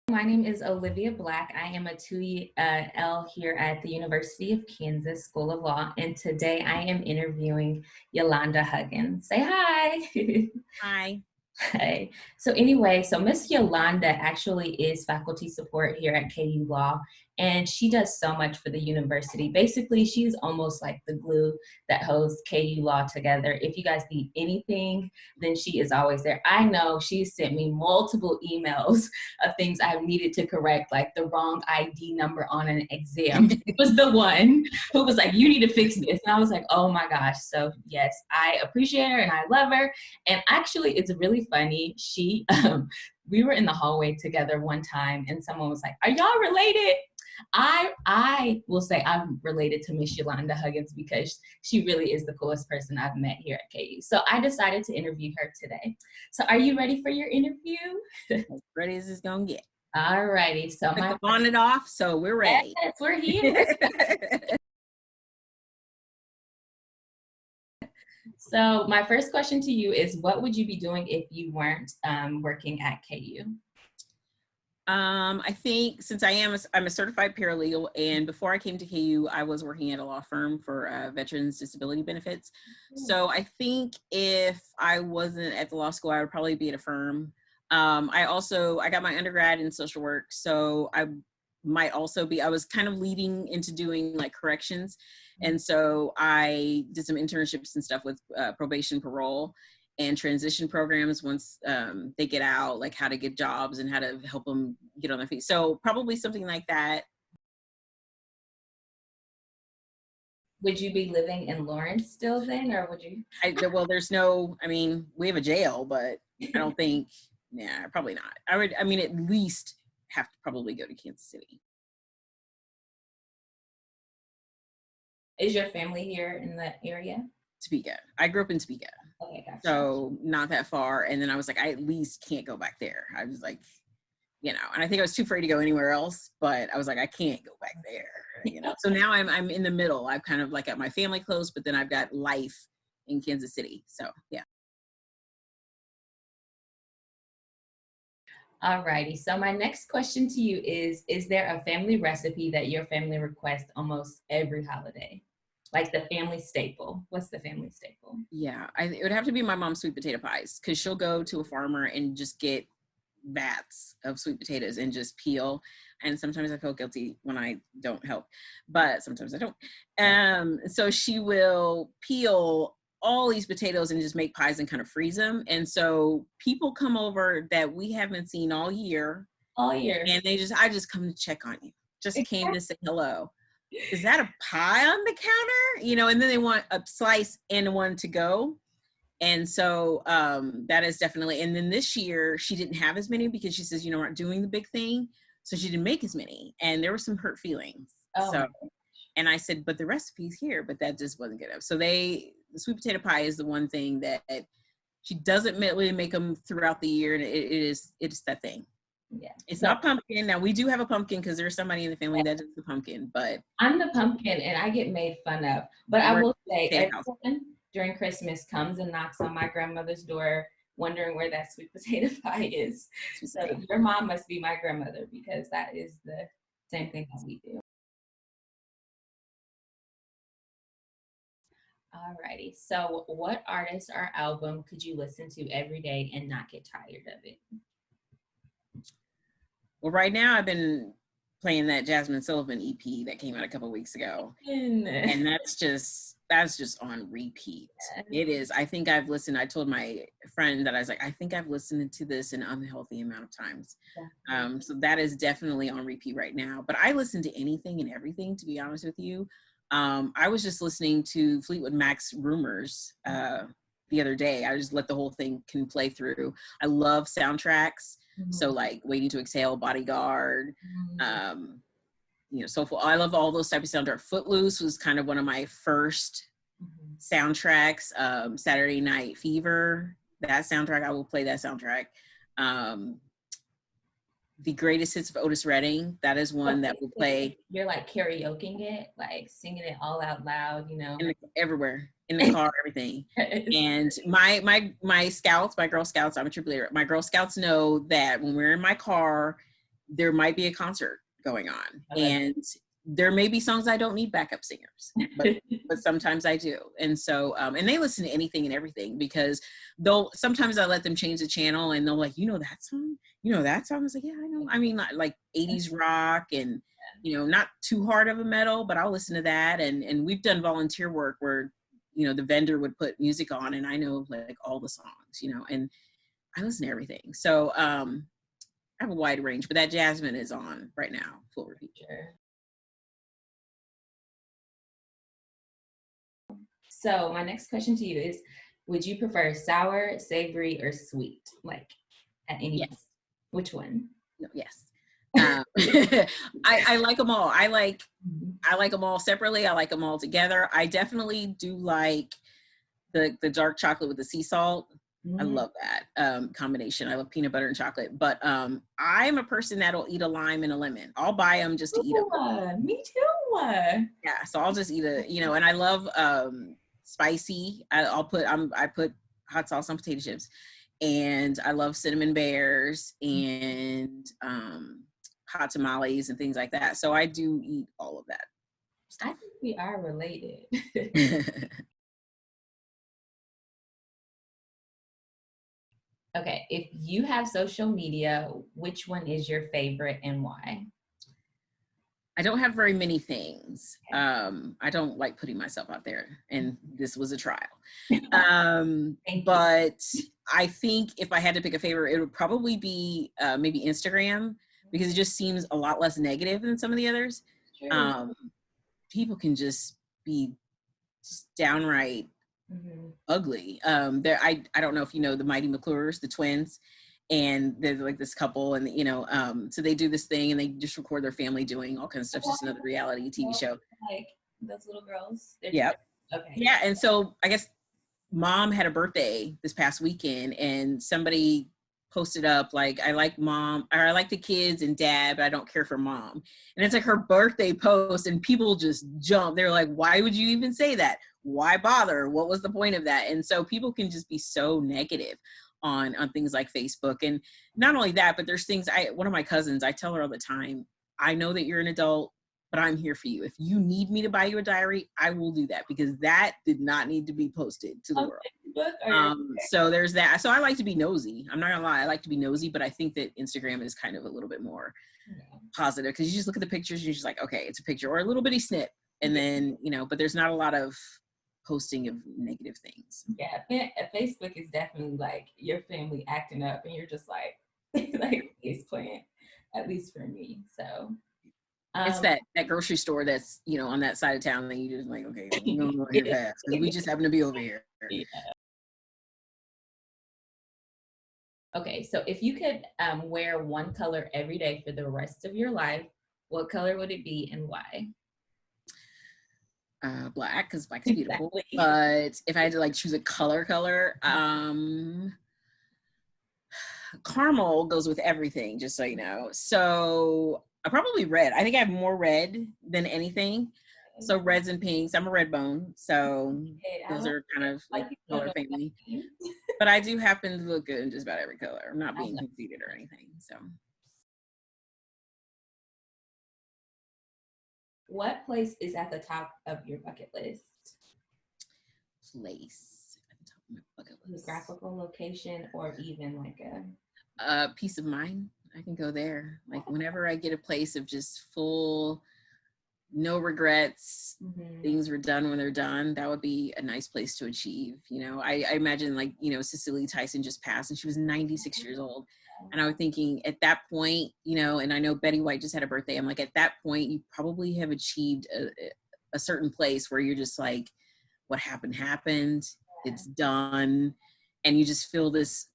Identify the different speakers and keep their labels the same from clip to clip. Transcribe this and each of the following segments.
Speaker 1: My name is Olivia Black. I am a 2L here at the University of Kansas School of Law, and today I am interviewing Yolanda Huggins. Say hi.
Speaker 2: Hi.
Speaker 1: Hi. So anyway, Miss Yolanda actually is faculty support here at KU Law, and she does so much for the university. Basically, she's almost like the glue that holds KU Law together. If you guys need anything, then she is always there. I know she sent me multiple emails of things I've needed to correct, like the wrong ID number on an exam. It was the one who was like, you need to fix this. And I was like, oh my gosh. So yes, I appreciate her and I love her. And actually, it's really funny. We were in the hallway together one time and someone was like, are y'all related? I will say I'm related to Miss Yolanda Huggins because she really is the coolest person I've met here at KU. So I decided to interview her today. So are you ready for your interview?
Speaker 2: As ready as it's gonna get.
Speaker 1: All righty. So
Speaker 2: Took the bonnet off, so we're ready.
Speaker 1: Yes, we're here. So my first question to you is, what would you be doing if you weren't working at KU?
Speaker 2: I think since I'm a certified paralegal, and before I came to KU, I was working at a law firm for veterans disability benefits. So I think if I wasn't at the law school, I would probably be at a firm. I got my undergrad in social work, so I was kind of leading into doing like corrections. And so I did some internships and stuff with probation, parole, and transition programs once they get out, like how to get jobs and how to help them get on their feet. So probably something like that.
Speaker 1: Would you be living in Lawrence still then, or would you?
Speaker 2: We have a jail, but I don't think, probably not. At least have to probably go to Kansas City.
Speaker 1: Is your family here in the area?
Speaker 2: Topeka. I grew up in Topeka.
Speaker 1: Okay, gotcha.
Speaker 2: So not that far. And then I was like, I at least can't go back there. I was like, and I think I was too afraid to go anywhere else, but I was like, I can't go back there, So now I'm in the middle. I'm kind of like got my family close, but then I've got life in Kansas City. So yeah.
Speaker 1: All righty. So my next question to you is there a family recipe that your family requests almost every holiday? Like the family staple. What's the family staple?
Speaker 2: Yeah, it would have to be my mom's sweet potato pies, because she'll go to a farmer and just get vats of sweet potatoes and just peel. And sometimes I feel guilty when I don't help, but sometimes I don't. So she will peel all these potatoes and just make pies and kind of freeze them. And so people come over that we haven't seen all year. And I just come to check on you. Just came to say hello. Is that a pie on the counter? And then they want a slice and one to go. And so that is definitely, and then this year she didn't have as many because she says, we're not doing the big thing. So she didn't make as many, and there were some hurt feelings. And I said, but the recipe's here, but that just wasn't good enough. So the sweet potato pie is the one thing that she doesn't really make them throughout the year. And it's that thing. Yeah. It's not pumpkin. Now we do have a pumpkin because there's somebody in the family that does the pumpkin, but
Speaker 1: I'm the pumpkin and I get made fun of. But I will say everyone during Christmas comes and knocks on my grandmother's door wondering where that sweet potato pie is. So your mom must be my grandmother, because that is the same thing that we do. Alrighty. So what artist or album could you listen to every day and not get tired of it?
Speaker 2: Well, right now I've been playing that Jasmine Sullivan EP that came out a couple of weeks ago. And that's just on repeat. It is. I think I told my friend that I was like, I think I've listened to this an unhealthy amount of times. So that is definitely on repeat right now. But I listen to anything and everything, to be honest with you. I was just listening to Fleetwood Mac's Rumors the other day. I just let the whole thing can play through. I love soundtracks. So like Waiting to Exhale, Bodyguard, Soulful. I love all those types of soundtracks. Footloose was kind of one of my first soundtracks. Saturday Night Fever, that soundtrack, I will play that soundtrack. The Greatest Hits of Otis Redding, that is one that will play.
Speaker 1: You're like karaokeing it, like singing it all out loud,
Speaker 2: everywhere, in the car, everything. And my scouts, my Girl Scouts, I'm a troop leader. My Girl Scouts know that when we're in my car, there might be a concert going on,
Speaker 1: Okay.
Speaker 2: and there may be songs I don't need backup singers, but sometimes I do. And so, and they listen to anything and everything, because sometimes I let them change the channel and they'll like, that song? That song? I was like, yeah, I know. I mean, like 80s rock and, not too hard of a metal, but I'll listen to that. And we've done volunteer work where, the vendor would put music on and I know like all the songs, and I listen to everything. So, I have a wide range, but that Jasmine is on right now, full repeat.
Speaker 1: Sure. So my next question to you is, would you prefer sour, savory, or sweet? Like at any
Speaker 2: Yes.
Speaker 1: Which one?
Speaker 2: No, yes. I like them all. I like them all separately. I like them all together. I definitely do like the dark chocolate with the sea salt. I love that combination. I love peanut butter and chocolate. But I'm a person that'll eat a lime and a lemon. I'll buy them just to eat them.
Speaker 1: Me too.
Speaker 2: Yeah, so I'll just eat and I love spicy. I put hot sauce on potato chips, and I love cinnamon bears and hot tamales and things like that. So I do eat all of that stuff.
Speaker 1: I think we are related. Okay, if you have social media, which one is your favorite and why?
Speaker 2: I don't have very many things. I don't like putting myself out there, and this was a trial. But I think if I had to pick a favorite, it would probably be maybe Instagram, because it just seems a lot less negative than some of the others. People can just be downright ugly. I don't know if you know the Mighty McClures, the twins, and they're like this couple, and so they do this thing and they just record their family doing all kinds of stuff, just another reality TV show.
Speaker 1: Like those little girls.
Speaker 2: Yep.
Speaker 1: Okay.
Speaker 2: Yeah, and so I guess mom had a birthday this past weekend, and somebody posted up like, I like mom, or I like the kids and dad, but I don't care for mom. And it's like her birthday post, and people just jump. They're like, why would you even say that? Why bother? What was the point of that? And so people can just be so negative on things like Facebook. And not only that, but there's things, one of my cousins, I tell her all the time, I know that you're an adult, but I'm here for you. If you need me to buy you a diary, I will do that, because that did not need to be posted to the world. So there's that. So I like to be nosy. I'm not gonna lie, I like to be nosy, but I think that Instagram is kind of a little bit more positive, because you just look at the pictures and you're just like, okay, it's a picture or a little bitty snip, and then but there's not a lot of posting of negative things.
Speaker 1: Yeah, Facebook is definitely like your family acting up, and you're just like face plant, at least for me. So
Speaker 2: it's that grocery store that's on that side of town that you just like, okay, we're going here fast because we just happen to be over here.
Speaker 1: Yeah. Okay, so if you could wear one color every day for the rest of your life, what color would it be and why?
Speaker 2: Black, because black is beautiful. Exactly. But if I had to like choose a color, caramel goes with everything, just so you know. So probably red. I think I have more red than anything. So reds and pinks. I'm a red bone, so those are kind of like color family. But I do happen to look good in just about every color. I'm not being conceited or anything. So.
Speaker 1: What place is at the top of your bucket list?
Speaker 2: Place at the top of my bucket list.
Speaker 1: Geographical location, or even like
Speaker 2: a peace of mind. I can go there. Like whenever I get a place of just full, no regrets, things were done when they're done, that would be a nice place to achieve. I imagine like, Cicely Tyson just passed and she was 96 years old. And I was thinking at that point, and I know Betty White just had a birthday. I'm like, at that point, you probably have achieved a certain place where you're just like, what happened, it's done. And you just feel this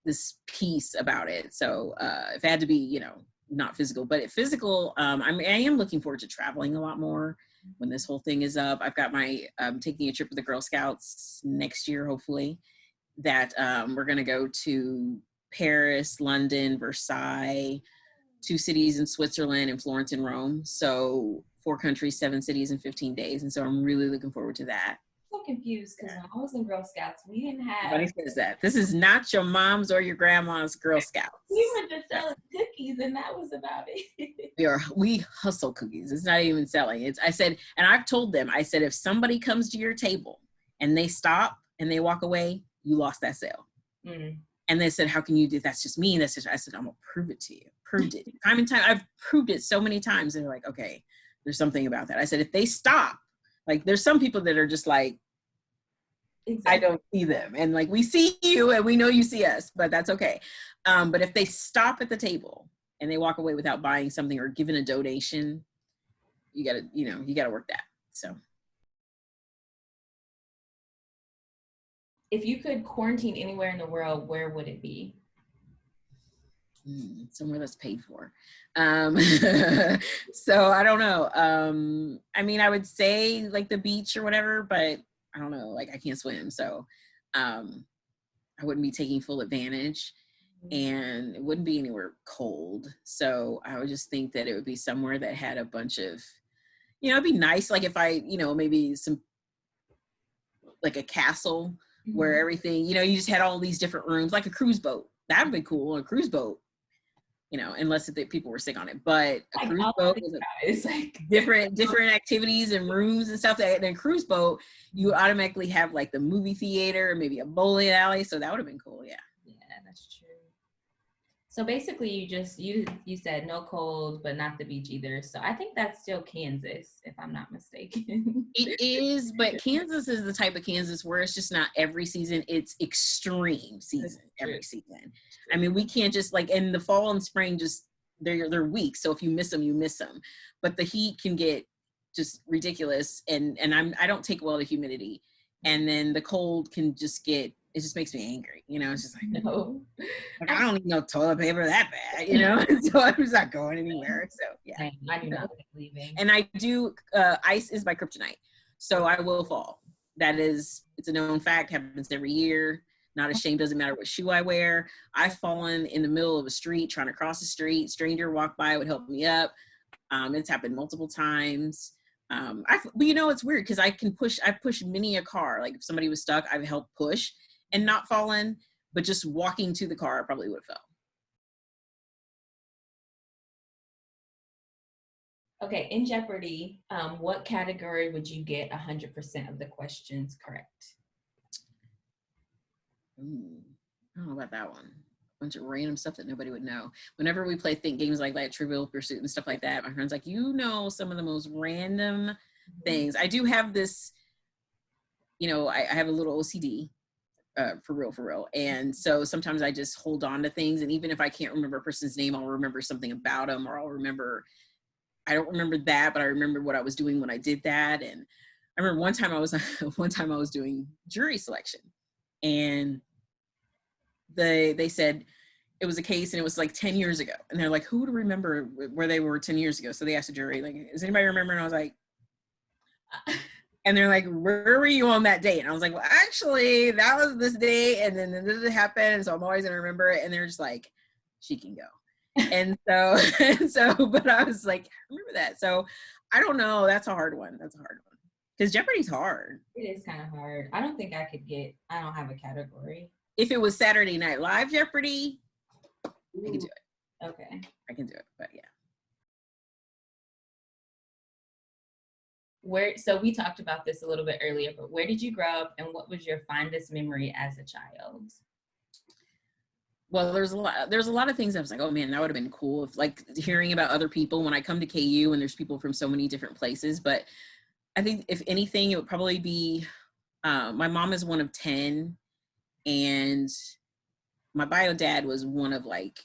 Speaker 2: peace about it. So if it had to be, not physical, but physical, I am looking forward to traveling a lot more when this whole thing is up. I've got taking a trip with the Girl Scouts next year, hopefully, that we're going to go to Paris, London, Versailles, 2 cities in Switzerland, and Florence and Rome. So 4 countries, 7 cities in 15 days. And so I'm really looking forward to that.
Speaker 1: So confused because when I was in Girl Scouts, we didn't have.
Speaker 2: Everybody says that. This is not your mom's or your grandma's Girl Scouts.
Speaker 1: We were just selling cookies, and that was about it.
Speaker 2: We hustle cookies. It's not even selling. I said, and I've told them, I said, if somebody comes to your table and they stop and they walk away, you lost that sale. Mm. And they said, how can you do that's just mean? I said, I'm gonna prove it to you. Proved it. Time and time. I've proved it so many times. And they're like, okay, there's something about that. I said, if they stop, like there's some people that are just like, exactly. I don't see them. And like, we see you and we know you see us, but that's okay. But if they stop at the table and they walk away without buying something or giving a donation, you gotta work that. So.
Speaker 1: If you could quarantine anywhere in the world, where would it be?
Speaker 2: Somewhere that's paid for. So I don't know. I mean, I would say like the beach or whatever, but I don't know, like I can't swim. So I wouldn't be taking full advantage, and it wouldn't be anywhere cold. So I would just think that it would be somewhere that had a bunch of, it'd be nice. Like if I, maybe some, like a castle where everything, you just had all these different rooms, like a cruise boat. That would be cool. A cruise boat, unless the people were sick on it. But a cruise boat is like different activities and rooms and stuff. That in a cruise boat, you automatically have like the movie theater, maybe a bowling alley. So that would have been cool. Yeah.
Speaker 1: Yeah, that's true. So basically you said no cold, but not the beach either. So I think that's still Kansas, if I'm not mistaken.
Speaker 2: It is, but Kansas is the type of Kansas where it's just not every season. It's extreme season every season. I mean, we can't just like in the fall and spring, just they're weak. So if you miss them, you miss them. But the heat can get just ridiculous, and I don't take well to humidity, and then the cold can just get. It just makes me angry, It's just like, no, like, I don't need no toilet paper that bad, So I'm just not going anywhere. So yeah,
Speaker 1: I do not like leaving.
Speaker 2: And I do. Ice is my kryptonite, so I will fall. It's a known fact. Happens every year. Not ashamed. Doesn't matter what shoe I wear. I've fallen in the middle of a street trying to cross the street. Stranger walked by, would help me up. It's happened multiple times. But it's weird because I've pushed many a car. Like if somebody was stuck, I've helped push and not fallen, but just walking to the car, I probably would have fell.
Speaker 1: Okay, in Jeopardy, what category would you get 100% of the questions correct?
Speaker 2: I don't know about that one. A bunch of random stuff that nobody would know. Whenever we play think games like Trivial Pursuit and stuff like that, my friend's like, some of the most random things. I do have this, I have a little OCD. For real. And so sometimes I just hold on to things. And even if I can't remember a person's name, I'll remember something about them, or I don't remember that, but I remember what I was doing when I did that. And I remember one time I was doing jury selection, and they said it was a case and it was like 10 years ago. And they're like, who would remember where they were 10 years ago? So they asked the jury, like, does anybody remember? And I was like, and they're like, where were you on that date? And I was like, well, actually, that was this day. And then this happened. And so I'm always going to remember it. And they're just like, she can go. And so, but I was like, I remember that. So I don't know. That's a hard one. Because Jeopardy's hard.
Speaker 1: It is kind of hard. I don't think I don't have a category.
Speaker 2: If it was Saturday Night Live Jeopardy, I can do it.
Speaker 1: Okay.
Speaker 2: I can do it, but yeah.
Speaker 1: So we talked about this a little bit earlier, but where did you grow up and what was your fondest memory as a child?
Speaker 2: Well, there's a lot of things I was like, oh man, that would have been cool. If like hearing about other people when I come to KU and there's people from so many different places. But I think if anything, it would probably be, my mom is one of 10 and my bio dad was one of like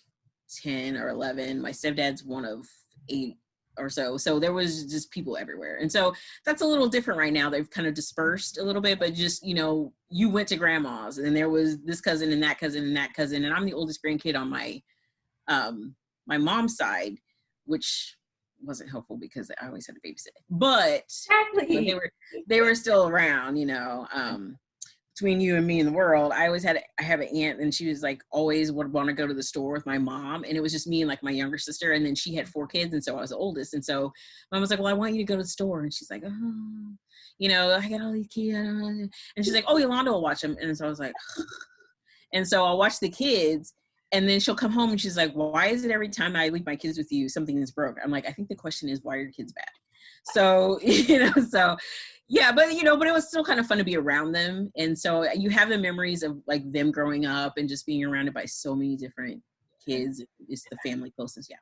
Speaker 2: 10 or 11. My stepdad's one of 8 or so. So there was just people everywhere. And so that's a little different right now. They've kind of dispersed a little bit, but just, you went to grandma's and there was this cousin and that cousin and that cousin. And I'm the oldest grandkid on my mom's side, which wasn't helpful because I always had to babysit, but
Speaker 1: exactly.
Speaker 2: they were still around, between you and me in the world, I have an aunt, and she was like always would want to go to the store with my mom, and it was just me and like my younger sister, and then she had 4 kids, and so I was the oldest, and so mom was like, well, I want you to go to the store, and she's like, oh, I got all these kids, and she's like, oh, Yolanda will watch them, and so I was like, and so I'll watch the kids, and then she'll come home and she's like, why is it every time I leave my kids with you, something is broke? I'm like, I think the question is, why are your kids bad? So, so yeah, but it was still kind of fun to be around them. And so you have the memories of like them growing up and just being surrounded by so many different kids. It's the family closest. Yeah.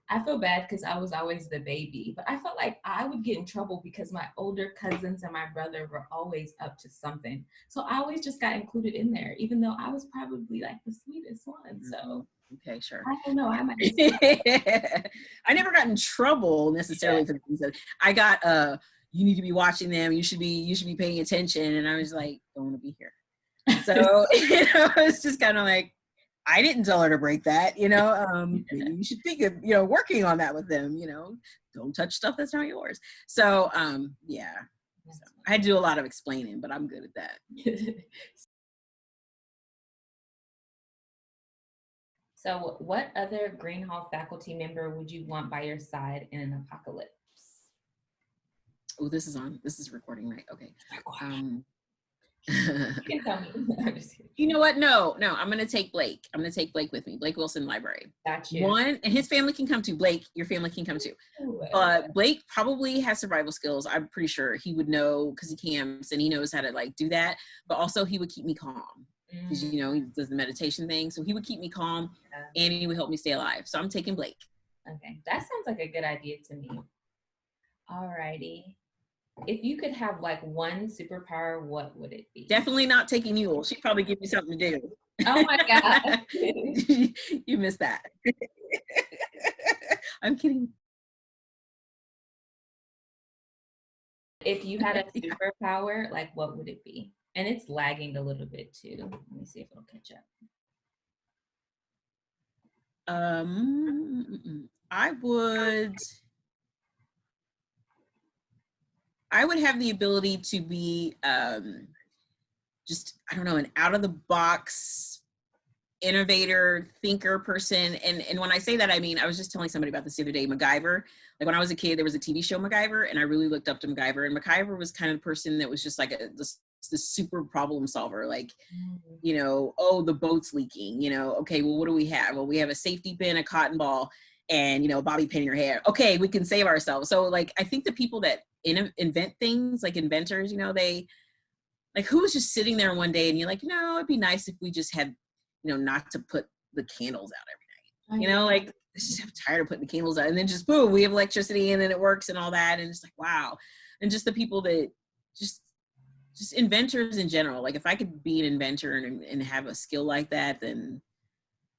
Speaker 1: I feel bad because I was always the baby, but I felt like I would get in trouble because my older cousins and my brother were always up to something. So I always just got included in there, even though I was probably like the sweetest one. So
Speaker 2: okay, sure.
Speaker 1: I don't know. I might.
Speaker 2: I never got in trouble necessarily for things that I got. You need to be watching them. You should be paying attention. And I was like, don't want to be here. So it's just kind of like, I didn't tell her to break that, maybe you should think of, working on that with them, don't touch stuff that's not yours. So, yeah, so I had to do a lot of explaining, but I'm good at that.
Speaker 1: So what other Green Hall faculty member would you want by your side in an apocalypse?
Speaker 2: Oh, this is recording, right? Okay.
Speaker 1: You can tell me.
Speaker 2: You know what? No, I'm going to take Blake. I'm going to take Blake with me. Blake Wilson Library.
Speaker 1: Gotcha.
Speaker 2: One, and his family can come too. Blake, your family can come too. But Blake probably has survival skills. I'm pretty sure he would know because he camps and he knows how to like do that. But also he would keep me calm because, he does the meditation thing. So he would keep me calm and he would help me stay alive. So I'm taking Blake.
Speaker 1: Okay. That sounds like a good idea to me. All righty. If you could have like one superpower, what would it be?
Speaker 2: Definitely not taking Yule. She'd probably give me something to do.
Speaker 1: Oh my God.
Speaker 2: You missed that. I'm kidding.
Speaker 1: If you had a superpower, like what would it be? And it's lagging a little bit too. Let me see if it'll catch up.
Speaker 2: I would have the ability to be just, I don't know, an out of the box innovator, thinker person. And when I say that, I mean, I was just telling somebody about this the other day, MacGyver. Like when I was a kid, there was a TV show MacGyver, and I really looked up to MacGyver. And MacGyver was kind of the person that was just like the super problem solver. Like, the boat's leaking, okay, well, what do we have? Well, we have a safety pin, a cotton ball, and, a bobby pin in your hair. Okay, we can save ourselves. So like, I think the people that invent things, like inventors, they, like, who was just sitting there one day and you're like, it'd be nice if we just had, not to put the candles out every night. Like, I'm tired of putting the candles out. And then just boom, we have electricity and then it works and all that. And it's like, wow. And just the people that just inventors in general. Like, if I could be an inventor and have a skill like that, then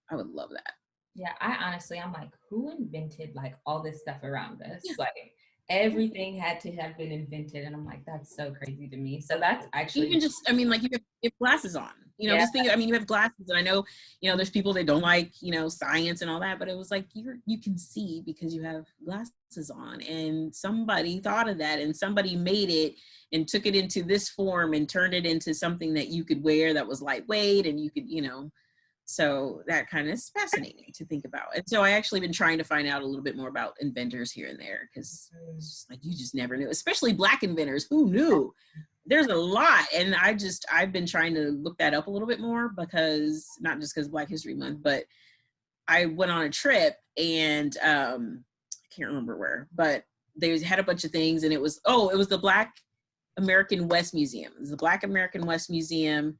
Speaker 2: I would love that.
Speaker 1: Yeah, I'm like, who invented like all this stuff around us? Yeah. Like, everything had to have been invented, and I'm like, that's so crazy to me. So that's actually
Speaker 2: even just, I mean, like, you have glasses on, just think, I mean, you have glasses, and I know, there's people that don't like, science and all that, but it was like, you can see because you have glasses on, and somebody thought of that, and somebody made it and took it into this form and turned it into something that you could wear that was lightweight, and you could, so that kind of is fascinating to think about. And so I actually been trying to find out a little bit more about inventors here and there, because like, you just never knew, especially Black inventors. Who knew? There's a lot. And I've been trying to look that up a little bit more, because not just because Black History Month, but I went on a trip and I can't remember where, but they had a bunch of things, and it was the Black American West Museum. It was the Black American West Museum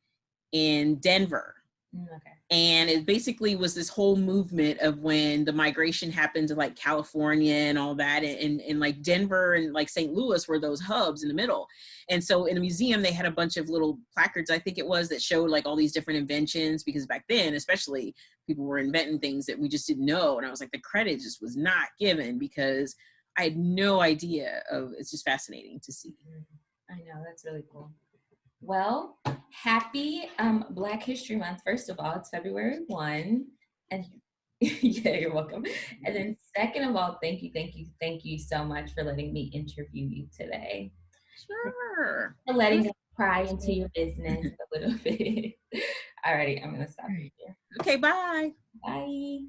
Speaker 2: in Denver.
Speaker 1: Okay.
Speaker 2: And it basically was this whole movement of when the migration happened to like California and all that, and like Denver and like St. Louis were those hubs in the middle. And so in the museum, they had a bunch of little placards, I think it was, that showed like all these different inventions, because back then, especially, people were inventing things that we just didn't know. And I was like, the credit just was not given, because I had no idea it's just fascinating to see.
Speaker 1: I know, that's really cool. Well, happy Black History Month. First of all, it's February 1. And yeah, you're welcome. And then second of all, thank you so much for letting me interview you today.
Speaker 2: Sure.
Speaker 1: For letting us pry into your business a little bit. Alrighty, I'm gonna stop you here.
Speaker 2: Okay, bye.
Speaker 1: Bye.